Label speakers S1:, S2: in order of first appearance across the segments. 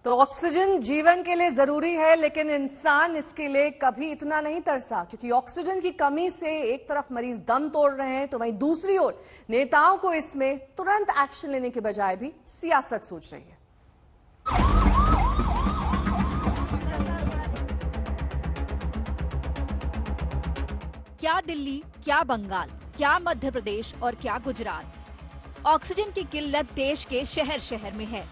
S1: तो ऑक्सीजन जीवन के लिए जरूरी है, लेकिन इंसान इसके लिए कभी इतना नहीं तरसा, क्योंकि ऑक्सीजन की कमी से एक तरफ मरीज दम तोड़ रहे हैं, तो वहीं दूसरी ओर नेताओं को इसमें तुरंत एक्शन लेने के बजाय भी सियासत सोच रही है।
S2: क्या दिल्ली, क्या बंगाल, क्या मध्य प्रदेश और क्या गुजरात, ऑक्सीजन की किल्लत देश के शहर शहर में है।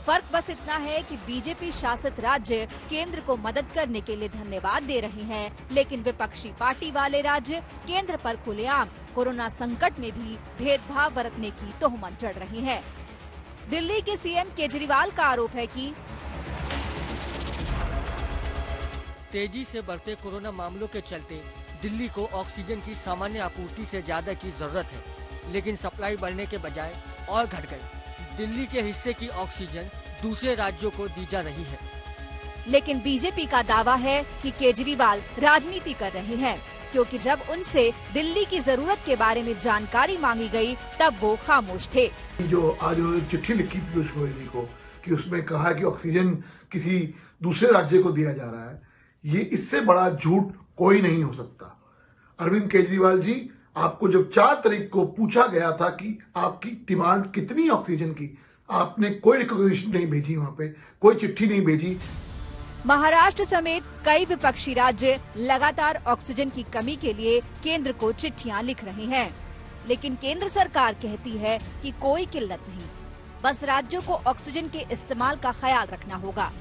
S2: फर्क बस इतना है कि बीजेपी शासित राज्य केंद्र को मदद करने के लिए धन्यवाद दे रहे हैं, लेकिन विपक्षी पार्टी वाले राज्य केंद्र पर खुलेआम कोरोना संकट में भी भेदभाव बरतने की तोहमत जड़ रही है। दिल्ली के सीएम केजरीवाल का आरोप है कि
S3: तेजी से बढ़ते कोरोना मामलों के चलते दिल्ली को ऑक्सीजन की सामान्य आपूर्ति से ज्यादा की जरूरत है, लेकिन सप्लाई बढ़ने के बजाय और घट गई। दिल्ली के हिस्से की ऑक्सीजन दूसरे राज्यों को दी जा रही है।
S2: लेकिन बीजेपी का दावा है कि केजरीवाल राजनीति कर रहे हैं, क्योंकि जब उनसे दिल्ली की जरूरत के बारे में जानकारी मांगी गई तब वो खामोश थे।
S4: जो आज चिट्ठी लिखी पीयूष गोयल जी को कि उसमें कहा कि ऑक्सीजन किसी दूसरे राज्य को दिया जा रहा है, ये इससे बड़ा झूठ कोई नहीं हो सकता। अरविंद केजरीवाल जी, आपको जब 4 तारीख को पूछा गया था कि आपकी डिमांड कितनी ऑक्सीजन की, आपने कोई रिकॉग्निशन नहीं भेजी, वहाँ पे कोई चिट्ठी नहीं भेजी।
S2: महाराष्ट्र समेत कई विपक्षी राज्य लगातार ऑक्सीजन की कमी के लिए केंद्र को चिट्ठियां लिख रहे हैं, लेकिन केंद्र सरकार कहती है कि कोई किल्लत नहीं, बस राज्यों को ऑक्सीजन के इस्तेमाल का ख्याल रखना होगा।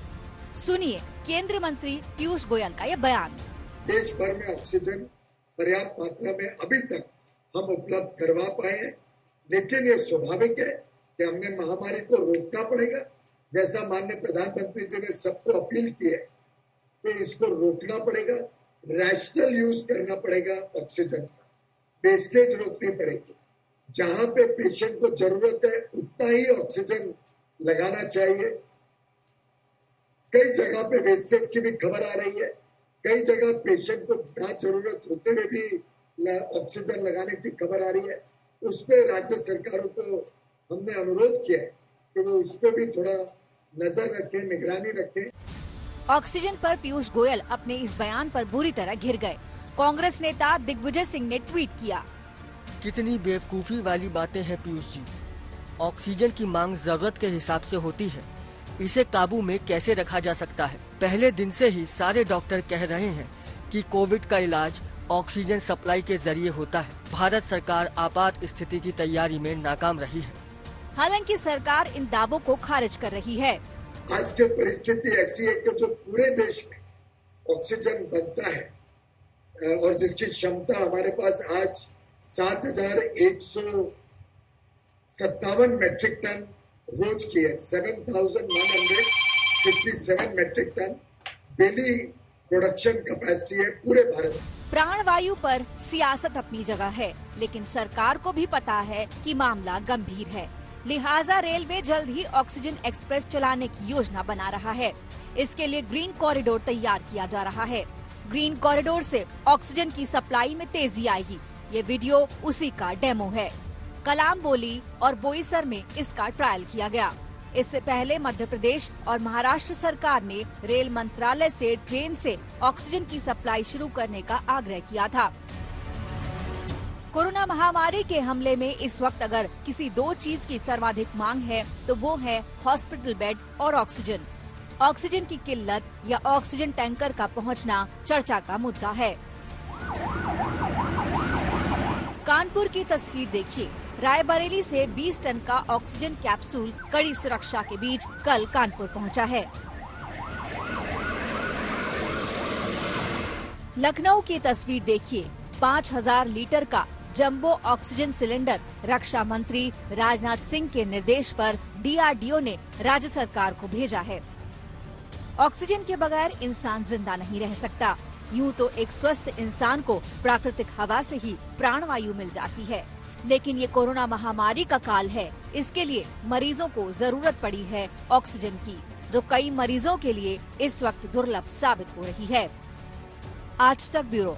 S2: सुनिए केंद्रीय मंत्री पीयूष गोयल का यह बयान।
S5: देश भर में ऑक्सीजन पर्याप्त मात्रा में अभी तक हम उपलब्ध करवा पाए हैं, लेकिन ये स्वाभाविक है कि हमें महामारी को रोकना पड़ेगा। जैसा माननीय प्रधानमंत्री जी ने सबको अपील की है कि इसको रोकना पड़ेगा, रैशनल यूज करना पड़ेगा, ऑक्सीजन का वेस्टेज रोकनी पड़ेगी। जहां पे पेशेंट को जरूरत है उतना ही ऑक्सीजन लगाना चाहिए। कई जगह पे वेस्टेज की भी खबर आ रही है, कई जगह पेशेंट को बिना जरूरत होते हुए भी ऑक्सीजन लगाने की खबर आ रही है। उस पर राज्य सरकारों को हमने अनुरोध किया है कि वो उस पर भी थोड़ा नजर रखें, निगरानी रखें।
S2: ऑक्सीजन पर पीयूष गोयल अपने इस बयान पर बुरी तरह घिर गए। कांग्रेस नेता दिग्विजय सिंह ने ट्वीट किया,
S3: कितनी बेवकूफी वाली बातें हैं पीयूष जी। ऑक्सीजन की मांग जरूरत के हिसाब से होती है, इसे काबू में कैसे रखा जा सकता है। पहले दिन से ही सारे डॉक्टर कह रहे हैं कि कोविड का इलाज ऑक्सीजन सप्लाई के जरिए होता है। भारत सरकार आपात स्थिति की तैयारी में नाकाम रही है।
S2: हालांकि सरकार इन दावों को खारिज कर रही है।
S5: आज की परिस्थिति ऐसी है कि जो पूरे देश में ऑक्सीजन बनता है और जिसकी क्षमता हमारे पास आज 7,157 मेट्रिक टन रोज की है, 7,157 metric ton daily production capacity है पूरे भारत में।
S2: प्राणवायु पर सियासत अपनी जगह है, लेकिन सरकार को भी पता है कि मामला गंभीर है। लिहाजा रेलवे जल्द ही ऑक्सीजन एक्सप्रेस चलाने की योजना बना रहा है। इसके लिए ग्रीन कॉरिडोर तैयार किया जा रहा है। ग्रीन कॉरिडोर से ऑक्सीजन की सप्लाई में तेजी आएगी। ये वीडियो उसी का डेमो है। कलाम बोली और बोईसर में इसका ट्रायल किया गया। इससे पहले मध्य प्रदेश और महाराष्ट्र सरकार ने रेल मंत्रालय से ट्रेन से ऑक्सीजन की सप्लाई शुरू करने का आग्रह किया था। कोरोना महामारी के हमले में इस वक्त अगर किसी 2 चीज की सर्वाधिक मांग है तो वो है हॉस्पिटल बेड और ऑक्सीजन। ऑक्सीजन की किल्लत या ऑक्सीजन टैंकर का पहुंचना चर्चा का मुद्दा है। कानपुर की तस्वीर देखिए। रायबरेली से 20 टन का ऑक्सीजन कैप्सूल कड़ी सुरक्षा के बीच कल कानपुर पहुंचा है। लखनऊ की तस्वीर देखिए। 5000 लीटर का जंबो ऑक्सीजन सिलेंडर रक्षा मंत्री राजनाथ सिंह के निर्देश पर डीआरडीओ ने राज्य सरकार को भेजा है। ऑक्सीजन के बगैर इंसान जिंदा नहीं रह सकता। यूं तो एक स्वस्थ इंसान को प्राकृतिक हवा से ही प्राणवायु मिल जाती है, लेकिन ये कोरोना महामारी का काल है। इसके लिए मरीजों को जरूरत पड़ी है ऑक्सीजन की, जो कई मरीजों के लिए इस वक्त दुर्लभ साबित हो रही है। आज तक ब्यूरो।